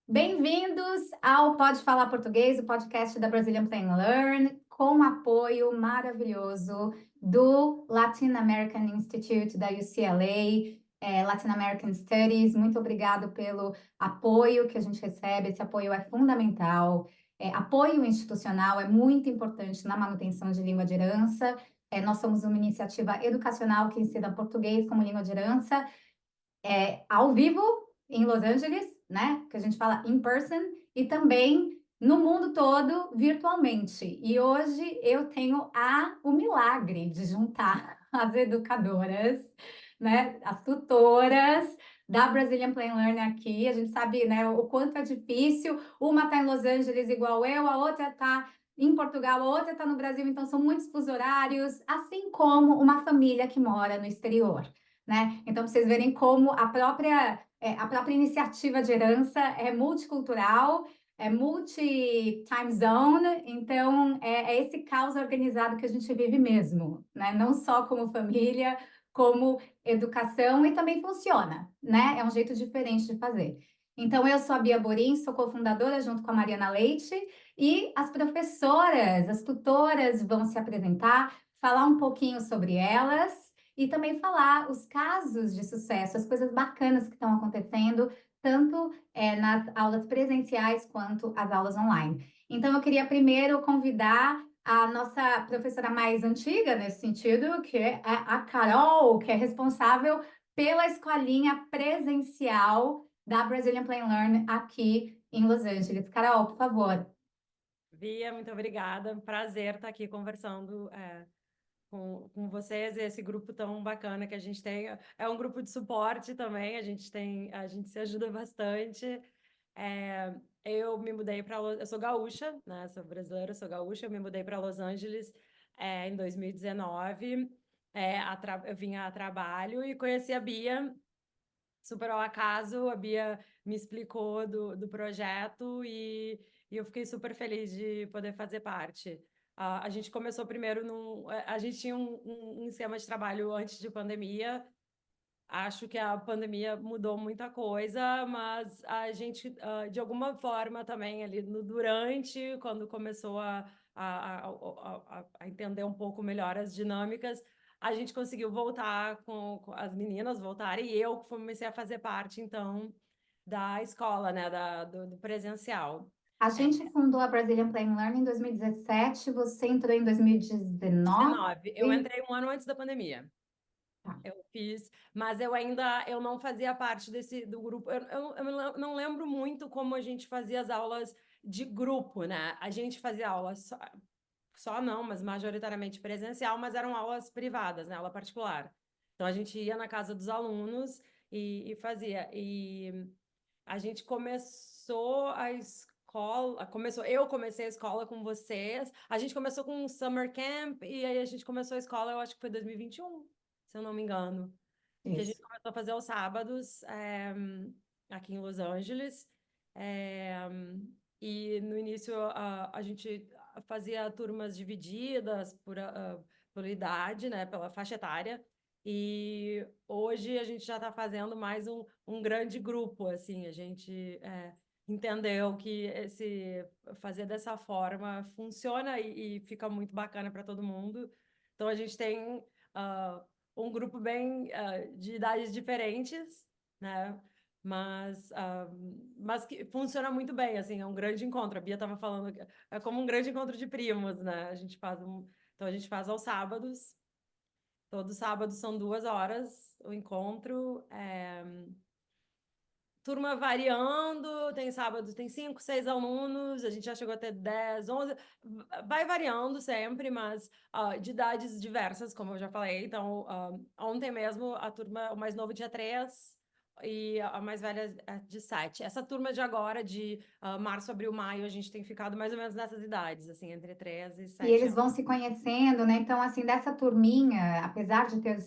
Bem-vindos ao Pode Falar Português, o podcast da Brazilian Play and Learn, com apoio maravilhoso do Latin American Institute da UCLA, Latin American Studies. Muito obrigado pelo apoio que a gente recebe, esse apoio é fundamental. Apoio institucional é muito importante na manutenção de língua de herança. Nós somos uma iniciativa educacional que ensina português como língua de herança, ao vivo em Los Angeles, né? Que a gente fala in person, e também no mundo todo virtualmente. E hoje eu tenho o milagre de juntar as educadoras, né? As tutoras da Brazilian Play and Learn aqui. A gente sabe, né, o quanto é difícil. Uma está em Los Angeles igual eu, a outra está em Portugal, a outra está no Brasil, então são muitos fusos horários, assim como uma família que mora no exterior, né? Então, para vocês verem como a própria iniciativa de herança é multicultural, é multi-time zone, então é esse caos organizado que a gente vive mesmo, né? Não só como família, como educação, e também funciona, né? É um jeito diferente de fazer. Então, eu sou a Bia Borim, sou cofundadora junto com a Mariana Leite, e as professoras, as tutoras vão se apresentar, falar um pouquinho sobre elas, e também falar os casos de sucesso, as coisas bacanas que estão acontecendo, tanto nas aulas presenciais quanto as aulas online. Então, eu queria primeiro convidar a nossa professora mais antiga nesse sentido, que é a Carol, que é responsável pela escolinha presencial da Brazilian Play and Learn aqui em Los Angeles. Carol, por favor. Bia, muito obrigada. Prazer estar aqui conversando com vocês, esse grupo tão bacana que a gente tem. É um grupo de suporte também, a gente se ajuda bastante. Eu me mudei para... Eu sou gaúcha, né? Sou brasileira, sou gaúcha. Eu me mudei para Los Angeles em 2019. Eu vim a trabalho e conheci a Bia, super ao acaso. A Bia me explicou do projeto e eu fiquei super feliz de poder fazer parte. A gente começou primeiro a gente tinha um esquema de trabalho antes de pandemia. Acho que a pandemia mudou muita coisa, mas a gente, de alguma forma, também ali no durante, quando começou a entender um pouco melhor as dinâmicas, a gente conseguiu voltar com as meninas voltarem, e eu comecei a fazer parte, então, da escola, né, do presencial. A gente fundou a Brazilian Play and Learn em 2017, você entrou em 2019? 19. Eu entrei um ano antes da pandemia. Eu fiz, mas eu não fazia parte do grupo. Eu não lembro muito como a gente fazia as aulas de grupo, né? A gente fazia aulas só não, mas majoritariamente presencial, mas eram aulas privadas, né? Aula particular. Então a gente ia na casa dos alunos e fazia. E a gente começou a escola, eu comecei a escola com vocês. A gente começou com um summer camp e aí a gente começou a escola, eu acho que foi 2021, se eu não me engano, que a gente Isso. começou a fazer aos sábados, aqui em Los Angeles. É, e no início a gente fazia turmas divididas por idade, né, pela faixa etária. E hoje a gente já está fazendo mais um grande grupo, assim, a gente entendeu que fazer dessa forma funciona e fica muito bacana para todo mundo. Então a gente tem um grupo bem de idades diferentes, né? Mas que funciona muito bem, assim, é um grande encontro. A Bia estava falando que é como um grande encontro de primos, né? Então a gente faz aos sábados. Todo sábado são 2 horas o encontro. Turma variando, tem sábado, tem 5, 6 alunos, a gente já chegou a ter 10, 11, vai variando sempre, mas de idades diversas, como eu já falei. Então, ontem mesmo, a turma, o mais novo tinha 3 e a mais velha de 7. Essa turma de agora, de março, abril, maio, a gente tem ficado mais ou menos nessas idades, assim, entre 3 e E 7 eles anos. vão se conhecendo, né? Então, assim, dessa turminha, apesar de ter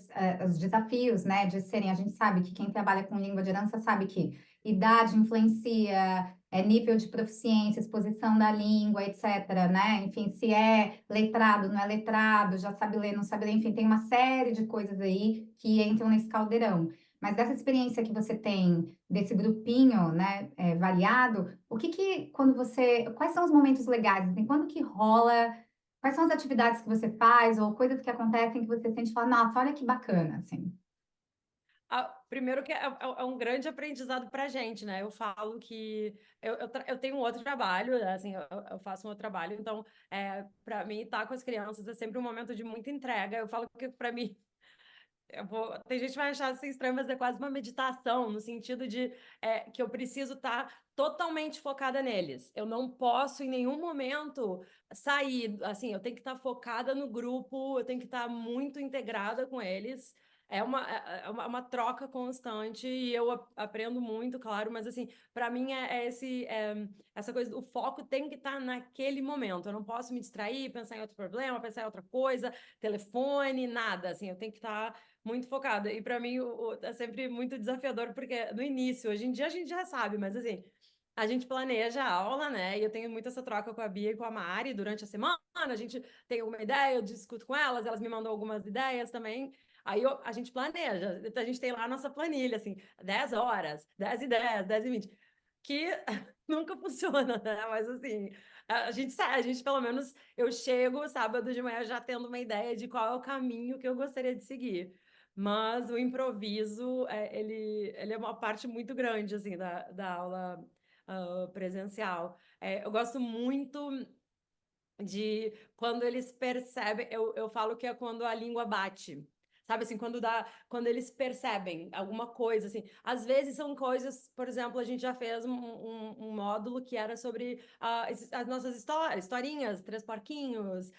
os desafios, né, de serem, a gente sabe que quem trabalha com língua de herança sabe que idade influencia, nível de proficiência, exposição da língua, etc., né? Enfim, se é letrado, não é letrado, já sabe ler, não sabe ler, enfim, tem uma série de coisas aí que entram nesse caldeirão. mas dessa experiência que você tem, desse grupinho, né, variado, quais são os momentos legais, assim, quando que rola, quais são as atividades que você faz, ou coisas que acontecem que você sente e fala, nossa, olha que bacana, assim. Primeiro que é um grande aprendizado para a gente, né? Eu falo que eu tenho um outro trabalho, né? Assim, eu faço um outro trabalho, então, para mim, estar com as crianças é sempre um momento de muita entrega. Eu falo que, para mim, tem gente que vai achar assim estranho, mas é quase uma meditação, no sentido de que eu preciso estar totalmente focada neles. Eu não posso, em nenhum momento, sair. Assim, eu tenho que estar focada no grupo, eu tenho que estar muito integrada com eles. É uma troca constante e eu aprendo muito, claro, mas assim, para mim essa coisa, o foco tem que estar naquele momento. Eu não posso me distrair, pensar em outro problema, pensar em outra coisa, telefone, nada. Assim, eu tenho que estar muito focada. E para mim é sempre muito desafiador, porque no início, hoje em dia a gente já sabe, mas assim, a gente planeja a aula, né? E eu tenho muito essa troca com a Bia e com a Mari durante a semana. A gente tem alguma ideia, eu discuto com elas me mandam algumas ideias também. Aí a gente planeja, a gente tem lá a nossa planilha, assim, 10 horas, 10 e 10, 10 e 20, que nunca funciona, né? Mas assim, a gente pelo menos, eu chego sábado de manhã já tendo uma ideia de qual é o caminho que eu gostaria de seguir. Mas o improviso, ele é uma parte muito grande, assim, da aula presencial. Eu gosto muito de quando eles percebem, eu falo que é quando a língua bate. Sabe assim, quando eles percebem alguma coisa, assim. Às vezes são coisas, por exemplo, a gente já fez um módulo que era sobre as nossas historinhas, Três Porquinhos,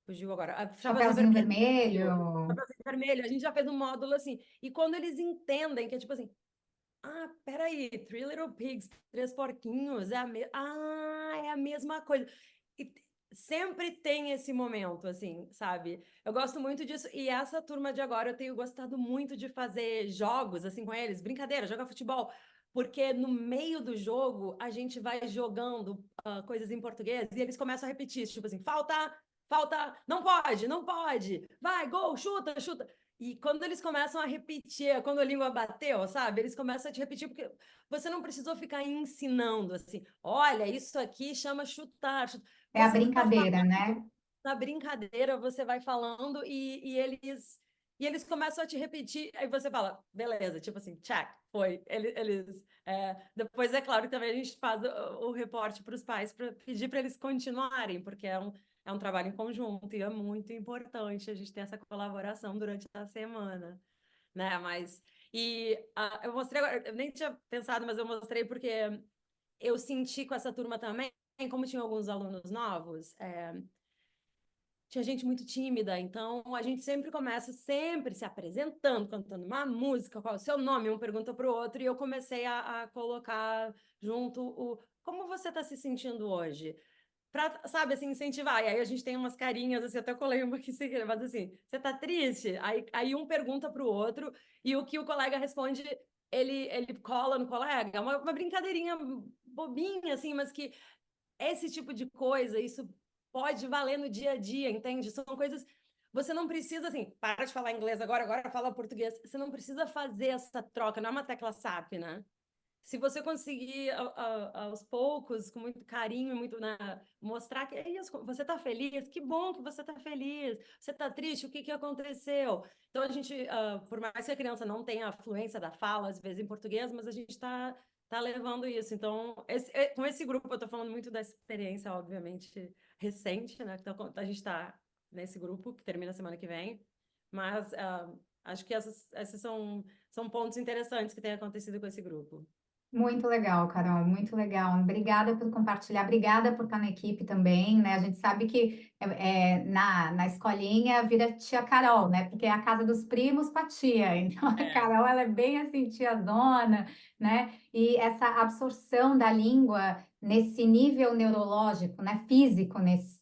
fugiu agora, Chapeuzinho Chapeuzinho Vermelho, Vermelho. Chapeuzinho Vermelho, a gente já fez um módulo assim. E quando eles entendem que é tipo assim, peraí, Three Little Pigs, Três Porquinhos, é a mesma coisa. E sempre tem esse momento, assim, sabe? Eu gosto muito disso. E essa turma de agora, eu tenho gostado muito de fazer jogos, assim, com eles, brincadeira, jogar futebol. Porque no meio do jogo, a gente vai jogando coisas em português e eles começam a repetir, tipo assim, falta, não pode, não pode, vai, gol, chuta, chuta. E quando eles começam a repetir, quando a língua bateu, sabe? Eles começam a te repetir, porque você não precisou ficar ensinando assim, olha, isso aqui chama chutar. É a Você vai brincadeira, né? falando, na brincadeira, você vai falando e eles começam a te repetir, aí você fala, beleza, tipo assim, check, foi. Depois, é claro que também a gente faz o reporte para os pais para pedir para eles continuarem, porque é um trabalho em conjunto e é muito importante a gente ter essa colaboração durante a semana, né? Eu mostrei agora, eu nem tinha pensado, mas eu mostrei porque eu senti com essa turma também, como tinha alguns alunos novos, tinha gente muito tímida, então a gente sempre começa sempre se apresentando, cantando uma música, qual é o seu nome, um pergunta para o outro, e eu comecei a colocar junto como você está se sentindo hoje? Pra, sabe, assim, incentivar. E aí a gente tem umas carinhas, assim, até colei uma aqui sem querer, mas assim, você tá triste? Aí um pergunta pro outro, e o que o colega responde, ele cola no colega. É uma brincadeirinha bobinha, assim, mas que esse tipo de coisa, isso pode valer no dia a dia, entende? São coisas. Você não precisa, assim, para de falar inglês agora fala português. Você não precisa fazer essa troca, não é uma tecla SAP, né? Se você conseguir aos poucos, com muito carinho, muito, né, mostrar que é isso, você está feliz, que bom que você está feliz, você está triste, o que que aconteceu? Então a gente, por mais que a criança não tenha a fluência da fala, às vezes em português, mas a gente está levando isso. Então, com esse grupo, eu estou falando muito da experiência, obviamente, recente, né? Então, a gente está nesse grupo, que termina semana que vem, mas acho que esses são pontos interessantes que têm acontecido com esse grupo. Muito legal, Carol, muito legal. Obrigada por compartilhar, obrigada por estar na equipe também, né? A gente sabe que na escolinha vira tia Carol, né? Porque é a casa dos primos com a tia. Então, a É. Carol, ela é bem assim, tiazona, né? E essa absorção da língua nesse nível neurológico, né? Físico,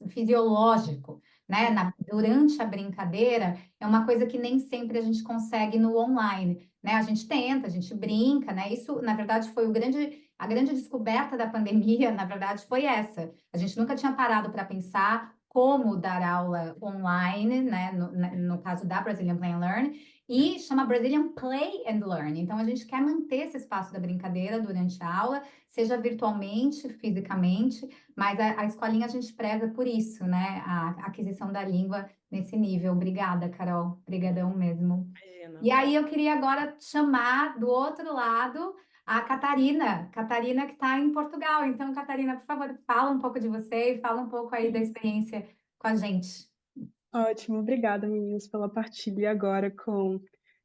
fisiológico, né? Durante a brincadeira, é uma coisa que nem sempre a gente consegue no online, né? A gente tenta, a gente brinca, né? Isso, na verdade, foi a grande descoberta da pandemia, na verdade, foi essa. A gente nunca tinha parado para pensar como dar aula online, né, no caso da Brazilian Play and Learn, e chama Brazilian Play and Learn. Então, a gente quer manter esse espaço da brincadeira durante a aula, seja virtualmente, fisicamente, mas a escolinha a gente preza por isso, né, a aquisição da língua nesse nível. Obrigada, Carol. Obrigadão mesmo. Imagina. E aí eu queria agora chamar do outro lado a Catarina que está em Portugal. Então, Catarina, por favor, fala um pouco de você e fala um pouco aí da experiência com a gente. Ótimo, obrigada, meninos, pela partilha. E agora, com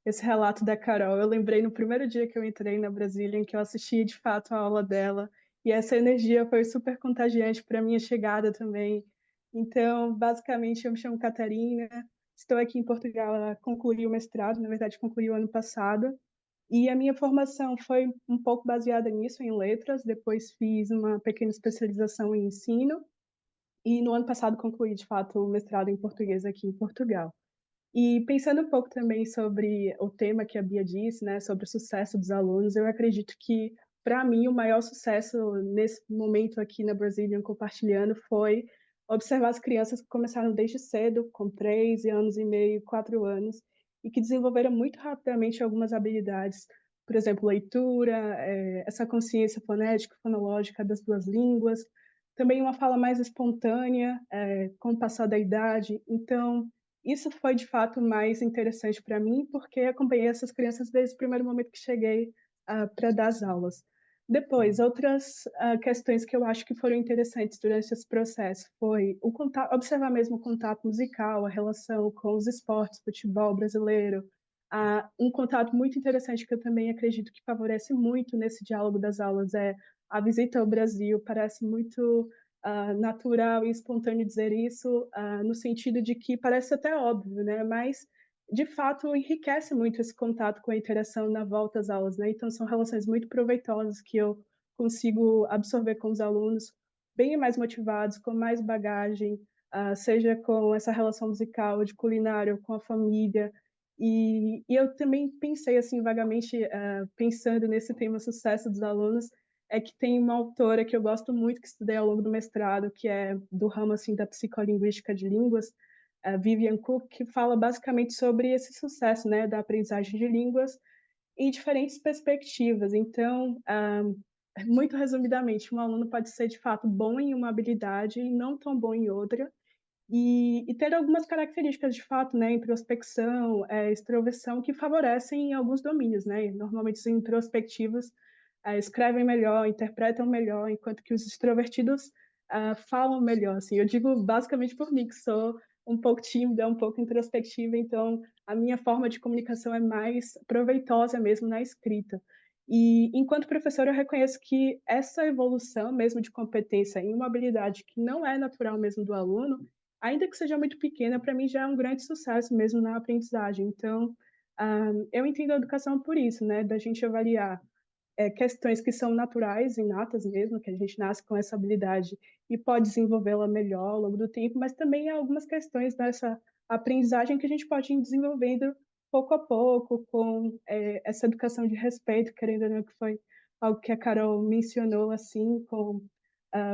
esse relato da Carol, eu lembrei no primeiro dia que eu entrei na Brasília, em que eu assisti de fato a aula dela, e essa energia foi super contagiante para a minha chegada também. Então, basicamente, eu me chamo Catarina, estou aqui em Portugal, concluí o mestrado, na verdade, concluí o ano passado, e a minha formação foi um pouco baseada nisso, em letras, depois fiz uma pequena especialização em ensino, e no ano passado concluí, de fato, o mestrado em português aqui em Portugal. E pensando um pouco também sobre o tema que a Bia disse, né, sobre o sucesso dos alunos, eu acredito que, para mim, o maior sucesso nesse momento aqui na Brazilian compartilhando foi observar as crianças que começaram desde cedo, com 3 anos e meio, 4 anos, e que desenvolveram muito rapidamente algumas habilidades, por exemplo, leitura, essa consciência fonética, fonológica das duas línguas, também uma fala mais espontânea, com o passar da idade. Então, isso foi, de fato, mais interessante para mim, porque acompanhei essas crianças desde o primeiro momento que cheguei para dar as aulas. Depois, outras questões que eu acho que foram interessantes durante esse processo foi o contato, observar mesmo o contato musical, a relação com os esportes, futebol brasileiro. Um contato muito interessante que eu também acredito que favorece muito nesse diálogo das aulas é a visita ao Brasil. Parece muito natural e espontâneo dizer isso, no sentido de que parece até óbvio, né? Mas, de fato, enriquece muito esse contato com a interação na volta às aulas, né? Então, são relações muito proveitosas que eu consigo absorver com os alunos, bem mais motivados, com mais bagagem, seja com essa relação musical, de culinária, com a família. E eu também pensei, assim, vagamente, pensando nesse tema sucesso dos alunos, é que tem uma autora que eu gosto muito, que estudei ao longo do mestrado, que é do ramo assim, da psicolinguística de línguas, a Vivian Cook, que fala basicamente sobre esse sucesso, né, da aprendizagem de línguas em diferentes perspectivas. Então, muito resumidamente, um aluno pode ser, de fato, bom em uma habilidade e não tão bom em outra, e ter algumas características, de fato, né, introspecção, extroversão, que favorecem em alguns domínios, né? Normalmente os introspectivos escrevem melhor, interpretam melhor, enquanto que os extrovertidos falam melhor. Assim, eu digo basicamente por mim, que sou um pouco tímida, um pouco introspectiva, então a minha forma de comunicação é mais proveitosa mesmo na escrita. E enquanto professora, eu reconheço que essa evolução mesmo de competência em uma habilidade que não é natural mesmo do aluno, ainda que seja muito pequena, para mim já é um grande sucesso mesmo na aprendizagem. Então, eu entendo a educação por isso, né, da gente avaliar questões que são naturais, inatas mesmo, que a gente nasce com essa habilidade e pode desenvolvê-la melhor ao longo do tempo, mas também há algumas questões dessa aprendizagem que a gente pode ir desenvolvendo pouco a pouco, com essa educação de respeito, querendo ou não, que foi algo que a Carol mencionou, assim,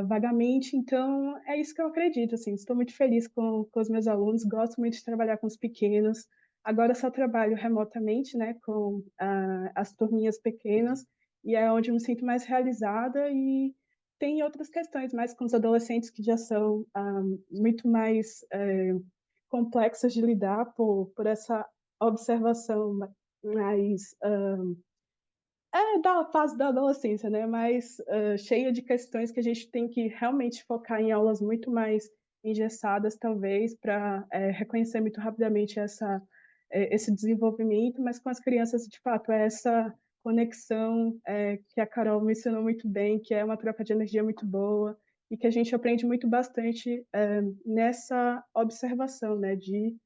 vagamente. Então, é isso que eu acredito, assim, estou muito feliz com os meus alunos, gosto muito de trabalhar com os pequenos, agora só trabalho remotamente, né, com as turminhas pequenas, e é onde eu me sinto mais realizada. E tem outras questões, mais com os adolescentes, que já são muito mais complexas de lidar por essa observação mais da fase da adolescência, né? Mas cheia de questões que a gente tem que realmente focar em aulas muito mais engessadas, talvez, para reconhecer muito rapidamente esse desenvolvimento, mas com as crianças, de fato, é essa conexão que a Carol mencionou muito bem, que é uma troca de energia muito boa e que a gente aprende muito bastante nessa observação, né, de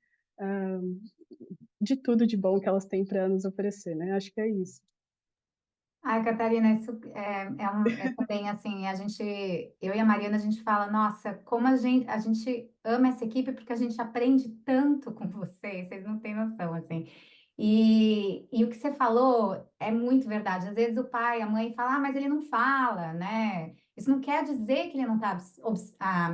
tudo de bom que elas têm para nos oferecer, né? Acho que é isso. Ai, Catarina, isso é também assim, eu e a Mariana, a gente fala, nossa, como a gente ama essa equipe porque a gente aprende tanto com vocês não têm noção, assim. E o que você falou é muito verdade. Às vezes o pai, a mãe fala, mas ele não fala, né? Isso não quer dizer que ele não está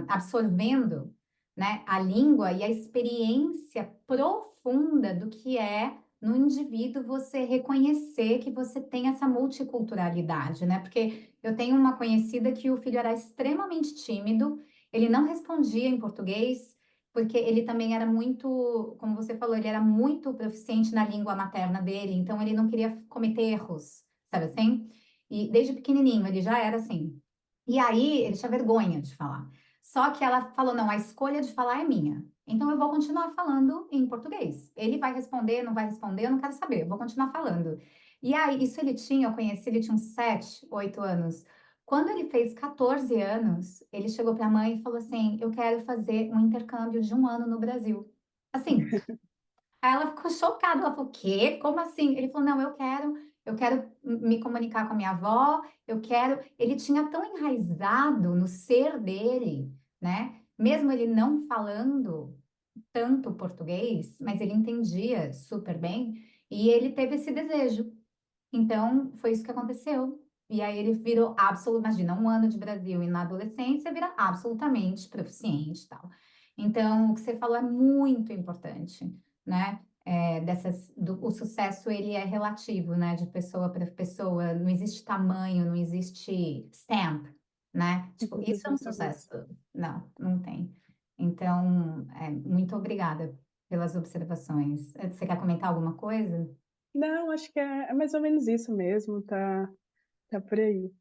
absorvendo, né, a língua e a experiência profunda do que é no indivíduo você reconhecer que você tem essa multiculturalidade, né? Porque eu tenho uma conhecida que o filho era extremamente tímido, ele não respondia em português, porque ele também era muito, como você falou, ele era muito proficiente na língua materna dele, então ele não queria cometer erros, sabe assim? E desde pequenininho ele já era assim. E aí ele tinha vergonha de falar. Só que ela falou: não, a escolha de falar é minha. Então eu vou continuar falando em português. Ele vai responder, não vai responder, eu não quero saber, eu vou continuar falando. E aí, isso ele tinha, eu conheci, ele tinha uns 7, 8 anos. Quando ele fez 14 anos, ele chegou para a mãe e falou assim: eu quero fazer um intercâmbio de 1 ano no Brasil. Assim, aí ela ficou chocada, ela falou, quê? Como assim? Ele falou, não, eu quero me comunicar com a minha avó, eu quero... Ele tinha tão enraizado no ser dele, né? Mesmo ele não falando tanto português, mas ele entendia super bem, e ele teve esse desejo. Então, foi isso que aconteceu. E aí ele virou imagina, 1 ano de Brasil e na adolescência vira absolutamente proficiente e tal. Então, o que você falou é muito importante, né? O sucesso ele é relativo, né? De pessoa para pessoa, não existe tamanho, não existe stamp, né? Tipo, isso é um Exatamente. sucesso. Não, não tem. Então, muito obrigada pelas observações. Você quer comentar alguma coisa? Não, acho que é mais ou menos isso mesmo, tá por aí.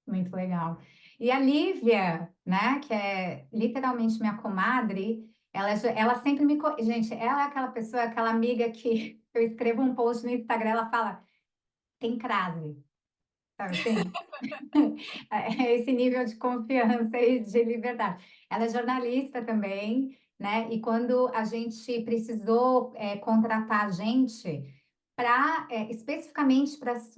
Muito legal. E a Lívia, né, que é literalmente minha comadre, ela sempre Gente, ela é aquela pessoa, aquela amiga que eu escrevo um post no Instagram, ela fala, tem crase, sabe assim? É esse nível de confiança e de liberdade. Ela é jornalista também, né? E quando a gente precisou contratar gente para especificamente para os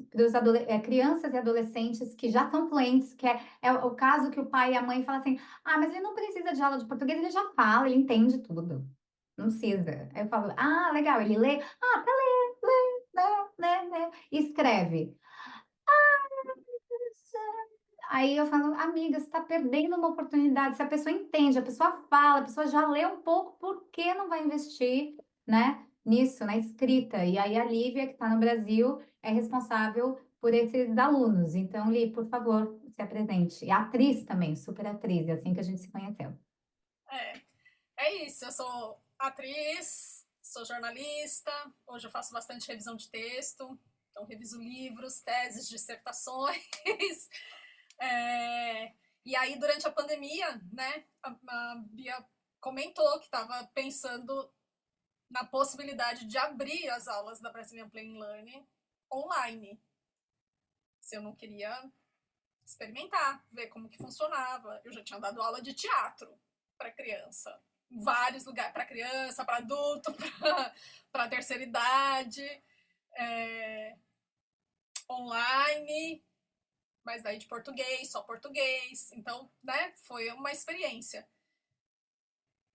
crianças e adolescentes que já são fluentes, que é o caso que o pai e a mãe falam assim: ah, mas ele não precisa de aula de português, ele já fala, ele entende tudo. Não precisa. Aí eu falo: ah, legal, ele lê. Ah, para ler, né? Escreve. Aí eu falo, amiga, você está perdendo uma oportunidade. Se a pessoa entende, a pessoa fala, a pessoa já lê um pouco, por que não vai investir, né, nisso, na escrita? E aí a Lívia, que está no Brasil, é responsável por esses alunos. Então, Li, por favor, se apresente. E atriz também, super atriz, é assim que a gente se conheceu. É, é isso, eu sou atriz, sou jornalista, hoje eu faço bastante revisão de texto, então reviso livros, teses, dissertações. É, e aí, durante a pandemia, né, a Bia comentou que estava pensando na possibilidade de abrir as aulas da Brazilian Plain Learning online. Se eu não queria experimentar, ver como que funcionava. Eu já tinha dado aula de teatro para criança, em vários lugares, para criança, para adulto, para terceira idade, online, mas daí de português, só português. Então, né, foi uma experiência.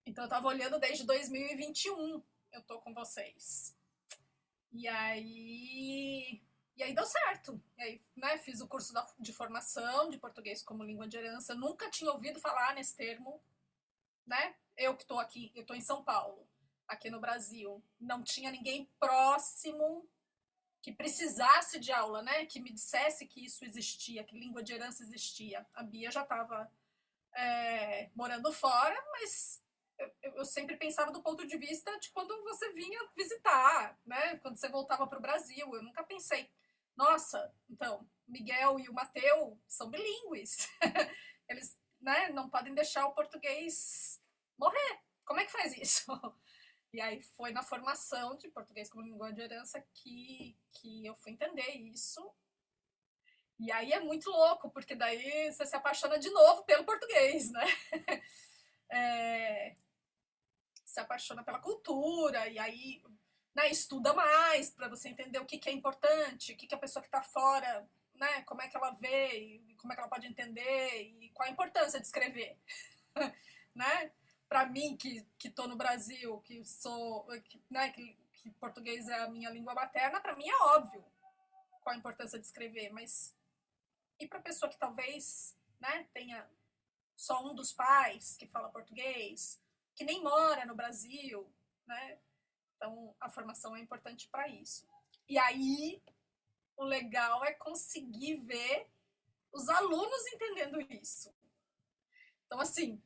Então, eu estava olhando desde 2021, eu tô com vocês. E aí deu certo. E aí, né, fiz o curso de formação de português como língua de herança. Nunca tinha ouvido falar nesse termo, né? Eu que estou aqui, eu estou em São Paulo, aqui no Brasil. Não tinha ninguém próximo que precisasse de aula, né? Que me dissesse que isso existia, que língua de herança existia. A Bia já estava morando fora, mas eu sempre pensava do ponto de vista de quando você vinha visitar, né? Quando você voltava para o Brasil. Eu nunca pensei, nossa, então, Miguel e o Mateu são bilíngues. Eles, né, não podem deixar o português morrer. Como é que faz isso? E aí foi na formação de português como língua de herança que eu fui entender isso. E aí é muito louco, porque daí você se apaixona de novo pelo português, né? Se apaixona pela cultura, e aí, né, estuda mais para você entender o que é importante, o que a pessoa que está fora, né, como é que ela vê, e como é que ela pode entender, e qual a importância de escrever. Né? Para mim, que estou no Brasil, que sou, né, que português é a minha língua materna, para mim é óbvio qual a importância de escrever, mas e para a pessoa que talvez, né, tenha só um dos pais que fala português, que nem mora no Brasil, né? Então, a formação é importante para isso. E aí, o legal é conseguir ver os alunos entendendo isso. Então, assim,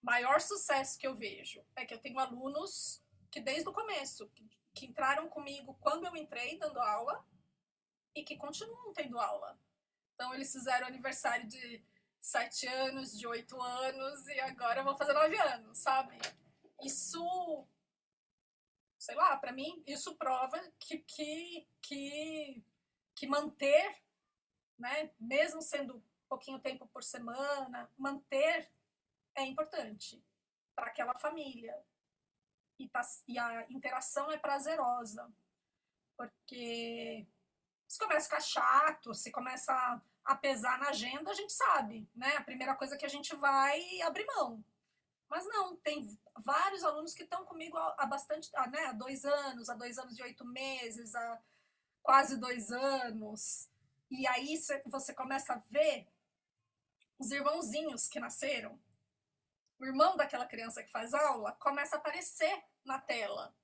maior sucesso que eu vejo é que eu tenho alunos que desde o começo, que entraram comigo quando eu entrei dando aula e que continuam tendo aula. Então, eles fizeram aniversário de 7 anos, de 8 anos e agora vão fazer 9 anos, sabe? Isso, sei lá, para mim, isso prova que manter, né, mesmo sendo pouquinho tempo por semana, manter é importante para aquela família. E a interação é prazerosa, porque se começa a ficar chato, se começa a pesar na agenda, a gente sabe, né? A primeira coisa que a gente vai abrir mão. Mas não, tem vários alunos que estão comigo há bastante, né? Há 2 anos, há 2 anos e 8 meses, há quase 2 anos. E aí você começa a ver os irmãozinhos que nasceram. O irmão daquela criança que faz aula começa a aparecer na tela.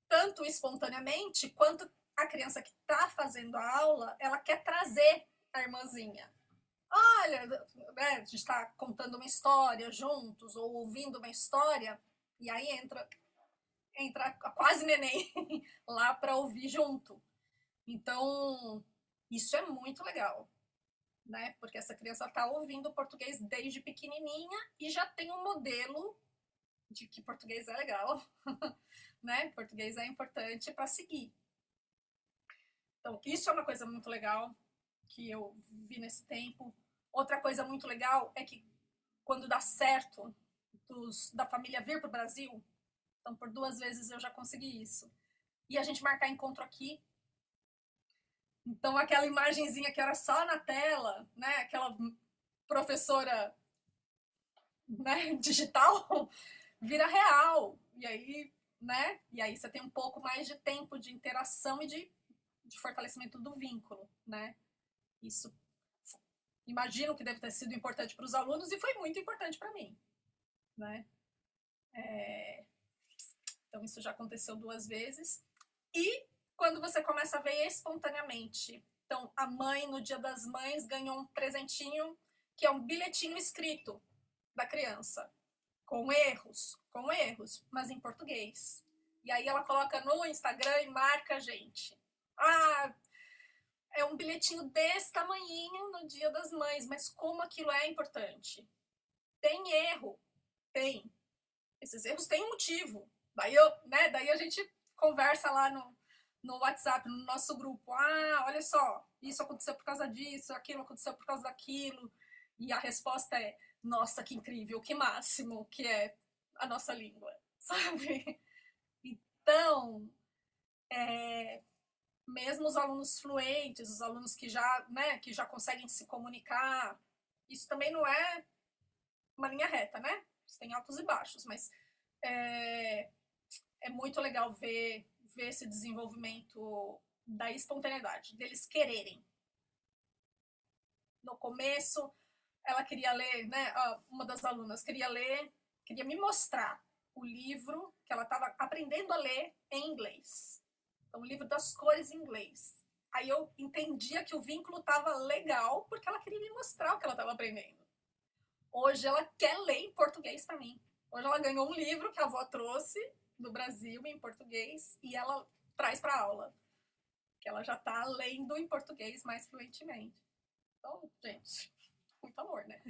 Tanto espontaneamente, quanto a criança que está fazendo a aula, ela quer trazer a irmãzinha. Olha, né, a gente está contando uma história juntos, ou ouvindo uma história, e aí entra quase neném lá para ouvir junto. Então, isso é muito legal, né? Porque essa criança está ouvindo português desde pequenininha e já tem um modelo de que português é legal, né? Português é importante para seguir. Então, isso é uma coisa muito legal que eu vi nesse tempo. Outra coisa muito legal é que quando dá certo da família vir para o Brasil, então por 2 vezes eu já consegui isso, e a gente marcar encontro aqui. Então aquela imagenzinha que era só na tela, né, aquela professora, né, digital, vira real. E aí, né, e aí você tem um pouco mais de tempo de interação e de fortalecimento do vínculo, né? Isso, imagino que deve ter sido importante para os alunos e foi muito importante para mim, né? Então isso já aconteceu 2 vezes. E quando você começa a ver espontaneamente, então a mãe no Dia das Mães ganhou um presentinho que é um bilhetinho escrito da criança, com erros, mas em português. E aí ela coloca no Instagram e marca a gente. Ah, é um bilhetinho desse tamanhinho no Dia das Mães, mas como aquilo é importante. Tem erro? Tem. Esses erros têm um motivo. Daí a gente conversa lá no WhatsApp, no nosso grupo. Ah, olha só, isso aconteceu por causa disso, aquilo aconteceu por causa daquilo. E a resposta é, nossa, que incrível, que máximo que é a nossa língua, sabe? Então, mesmo os alunos fluentes, os alunos que já conseguem se comunicar, isso também não é uma linha reta, né? Tem altos e baixos, mas é muito legal ver esse desenvolvimento da espontaneidade, deles quererem. No começo, ela queria ler, né? Uma das alunas queria me mostrar o livro que ela estava aprendendo a ler em inglês. Então, o livro das cores em inglês. Aí eu entendia que o vínculo estava legal porque ela queria me mostrar o que ela estava aprendendo. Hoje ela quer ler em português para mim. Hoje ela ganhou um livro que a avó trouxe do Brasil em português e ela traz para aula. Que ela já está lendo em português mais fluentemente. Então, gente, muito amor, né?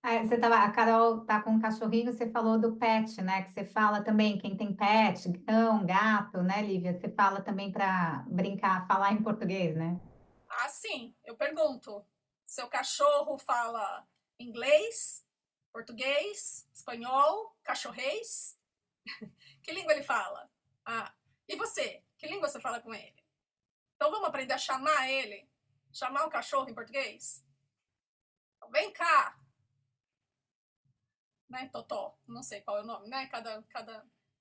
A Carol tá com um cachorrinho, você falou do pet, né? Que você fala também, quem tem pet, cão, gato, né, Lívia? Você fala também para brincar, falar em português, né? Ah, sim. Eu pergunto, seu cachorro fala inglês, português, espanhol, cachorrês? Que língua ele fala? Ah, e você? Que língua você fala com ele? Então vamos aprender a chamar ele? Chamar o cachorro em português? Então, vem cá! Né, Totó? Não sei qual é o nome, né?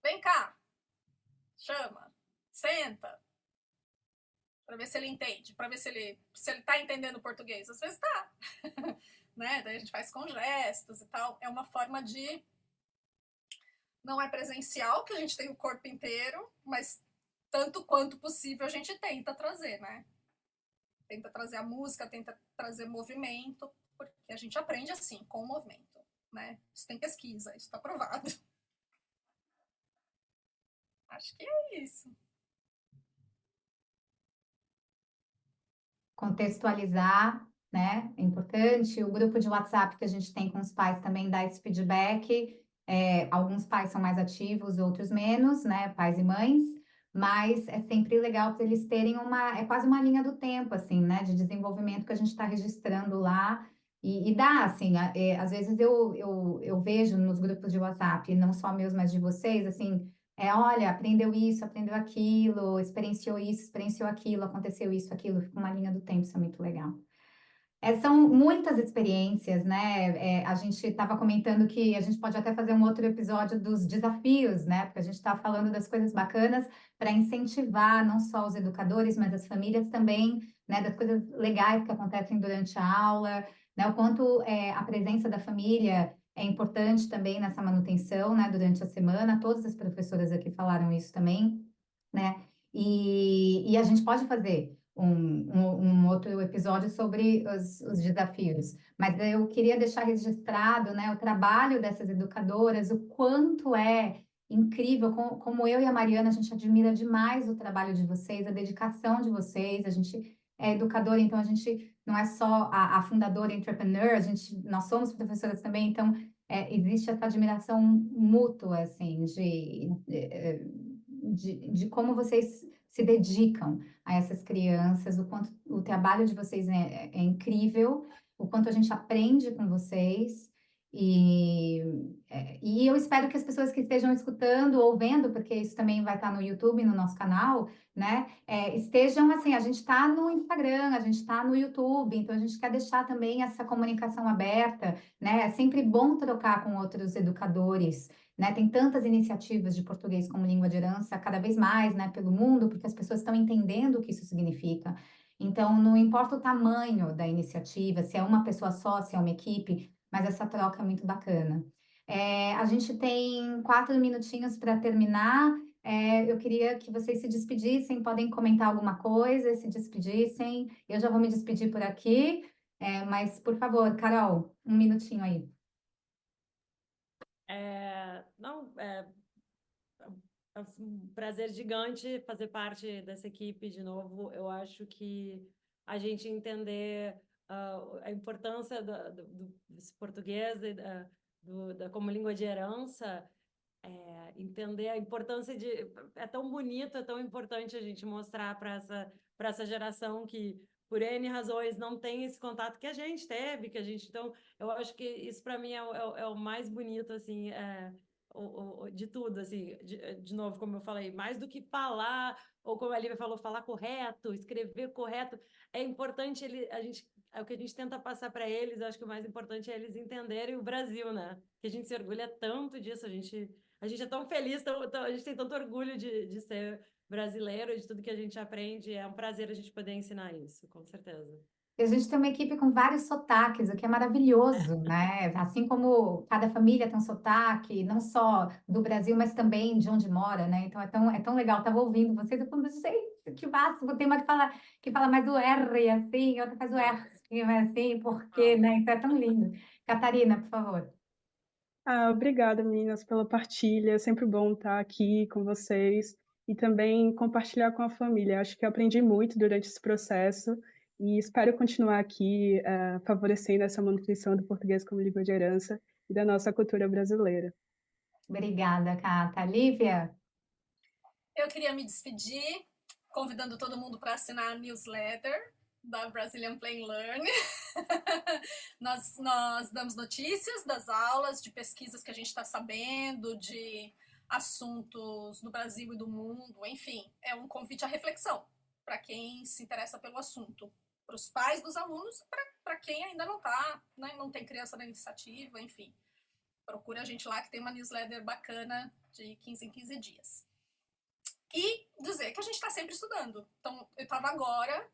Vem cá! Chama! Senta! Para ver se ele entende, para ver se ele tá entendendo português. Às vezes tá, né? Daí a gente faz com gestos e tal. É uma forma de Não é presencial, que a gente tem o corpo inteiro, mas tanto quanto possível a gente tenta trazer, né? Tenta trazer a música, tenta trazer movimento, porque a gente aprende assim, com o movimento, né? Isso tem pesquisa, isso está provado. Acho que é isso. Contextualizar, né? É importante. O grupo de WhatsApp que a gente tem com os pais também dá esse feedback. Alguns pais são mais ativos, outros menos, né? Pais e mães. Mas é sempre legal para eles terem é quase uma linha do tempo, assim, né? De desenvolvimento que a gente está registrando lá. E dá, assim, às vezes eu vejo nos grupos de WhatsApp, não só meus, mas de vocês, assim, olha, aprendeu isso, aprendeu aquilo, experienciou isso, experienciou aquilo, aconteceu isso, aquilo, fica uma linha do tempo, isso é muito legal. São muitas experiências, né? A gente estava comentando que a gente pode até fazer um outro episódio dos desafios, né? Porque a gente está falando das coisas bacanas para incentivar não só os educadores, mas as famílias também, né? Das coisas legais que acontecem durante a aula, né? O quanto a presença da família é importante também nessa manutenção, né? Durante a semana, todas as professoras aqui falaram isso também, né? E a gente pode fazer um outro episódio sobre os desafios. Mas eu queria deixar registrado, né, o trabalho dessas educadoras, o quanto é incrível, como eu e a Mariana, a gente admira demais o trabalho de vocês, a dedicação de vocês. A gente é educadora, então a gente não é só a fundadora entrepreneur, nós somos professoras também, então existe essa admiração mútua, assim, de como vocês se dedicam a essas crianças, o quanto o trabalho de vocês é incrível, o quanto a gente aprende com vocês. E eu espero que as pessoas que estejam escutando ou vendo, porque isso também vai estar no YouTube, no nosso canal, né? Estejam assim, a gente está no Instagram, a gente está no YouTube, então a gente quer deixar também essa comunicação aberta, né? É sempre bom trocar com outros educadores, né? Tem tantas iniciativas de português como língua de herança, cada vez mais, né, pelo mundo, porque as pessoas estão entendendo o que isso significa. Então, não importa o tamanho da iniciativa, se é uma pessoa só, se é uma equipe, mas essa troca é muito bacana. A gente tem 4 minutinhos para terminar. Eu queria que vocês se despedissem, podem comentar alguma coisa, se despedissem. Eu já vou me despedir por aqui, mas, por favor, Carol, 1 minutinho aí. Não, é um prazer gigante fazer parte dessa equipe de novo. Eu acho que a gente entender a importância do português e como língua de herança, entender a importância de... É tão bonito, é tão importante a gente mostrar para essa geração que, por N razões, não tem esse contato que a gente teve, Então, eu acho que isso, para mim, é o mais bonito, assim, de tudo, assim, de novo, como eu falei, mais do que falar, ou como a Lívia falou, falar correto, escrever correto, é importante o que a gente tenta passar para eles, eu acho que o mais importante é eles entenderem o Brasil, né? Que a gente se orgulha tanto disso, a gente é tão feliz, a gente tem tanto orgulho de ser brasileiro, de tudo que a gente aprende, é um prazer a gente poder ensinar isso, com certeza. E a gente tem uma equipe com vários sotaques, o que é maravilhoso, né? Assim como cada família tem um sotaque, não só do Brasil, mas também de onde mora, né? Então é tão legal. Estava ouvindo vocês, eu falando, gente, que máximo. Tem uma que fala mais o R assim, outra faz o R assim, por quê, né? Então é tão lindo. Catarina, por favor. Obrigada, meninas, pela partilha. É sempre bom estar aqui com vocês e também compartilhar com a família. Acho que eu aprendi muito durante esse processo e espero continuar aqui favorecendo essa manutenção do português como língua de herança e da nossa cultura brasileira. Obrigada, Cata. Lívia? Eu queria me despedir, convidando todo mundo para assinar a newsletter da Brazilian Plain Learn. nós damos notícias das aulas, de pesquisas que a gente está sabendo, de assuntos do Brasil e do mundo, enfim, é um convite à reflexão para quem se interessa pelo assunto, para os pais dos alunos, para quem ainda não está, né, não tem criança na iniciativa, enfim. Procure a gente lá que tem uma newsletter bacana de 15 em 15 dias. E dizer que a gente está sempre estudando. Então, eu estava agora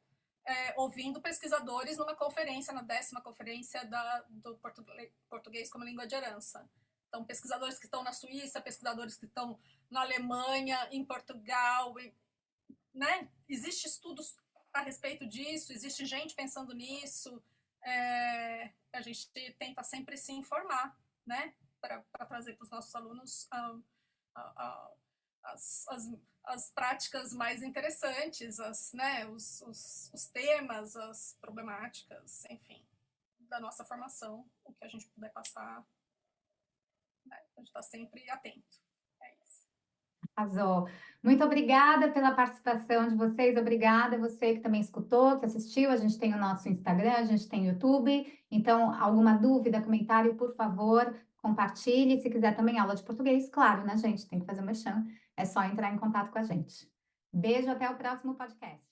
ouvindo pesquisadores numa conferência, na 10ª conferência do português como língua de herança. Então, pesquisadores que estão na Suíça, pesquisadores que estão na Alemanha, em Portugal, né? Existem estudos a respeito disso, existe gente pensando nisso, a gente tenta sempre se informar, né? Para trazer para os nossos alunos as práticas mais interessantes, né? os temas, as problemáticas, enfim, da nossa formação, o que a gente puder passar, né? A gente está sempre atento. É isso. Arrasou. Muito obrigada pela participação de vocês, obrigada a você que também escutou, que assistiu. A gente tem o nosso Instagram, a gente tem o YouTube. Então, alguma dúvida, comentário, por favor, compartilhe. Se quiser também aula de português, claro, né, gente? Tem que fazer o merchan. É só entrar em contato com a gente. Beijo, até o próximo podcast.